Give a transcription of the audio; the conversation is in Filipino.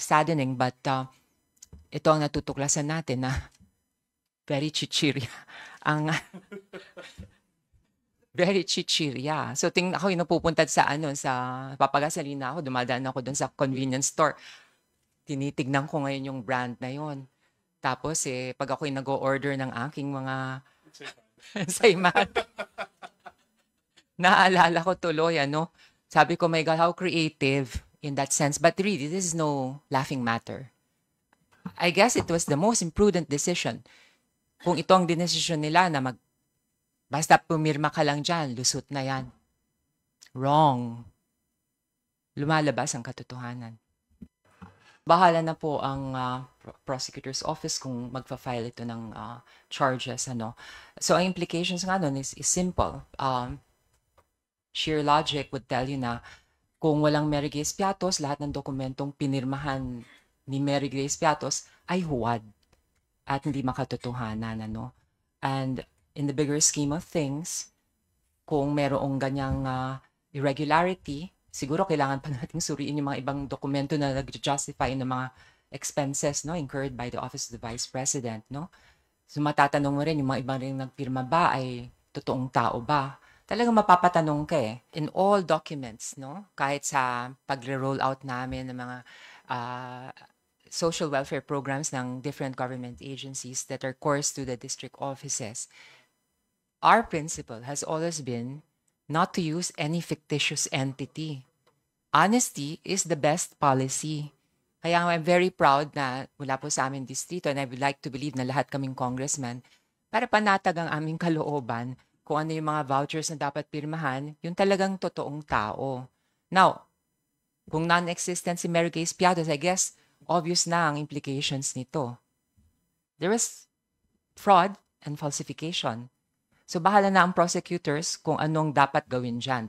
saddening, but ito ang natutuklasan natin na very chichirya. Ang very chichirya. So ako yung napupunta sa papagasalina ako, dumadaan ako doon sa convenience store. Tinitignan ko ngayon yung brand na yon. Tapos pag ako yung nag-o-order ng aking mga sayman, naalala ko tuloy, sabi ko, my God, how creative in that sense. But really, this is no laughing matter. I guess it was the most imprudent decision. Kung ito ang dinesisyon nila na basta pumirma ka lang dyan, lusot na yan. Wrong. Lumalabas ang katotohanan. Bahala na po ang prosecutor's office kung magfa-file ito ng charges. So, ang implications nga nun is simple. Sheer logic would tell you na kung walang Mary Grace Piatos, lahat ng dokumentong pinirmahan ni Mary Grace Piatos ay huwad at hindi makatotohanan. And in the bigger scheme of things, kung merong ganyang irregularity, siguro kailangan pa natin suriin yung mga ibang dokumento na nag-justify ng mga expenses incurred by the Office of the Vice President. So matatanong mo rin, yung mga ibang rin nagpirma ba ay totoong tao ba? Talagang mapapatanong ka in all documents, kahit sa pagre-roll out namin ng mga social welfare programs ng different government agencies that are coursed to the district offices. Our principle has always been not to use any fictitious entity. Honesty is the best policy. Kaya I'm very proud na mula po sa aming distrito, and I would like to believe na lahat kaming congressman, para panatag ang aming kalooban kung ano yung mga vouchers na dapat pirmahan, yung talagang totoong tao. Now, kung non-existent si Mary Grace Piatos, I guess, obvious na ang implications nito. There was fraud and falsification. So bahala na ang prosecutors kung anong dapat gawin dyan.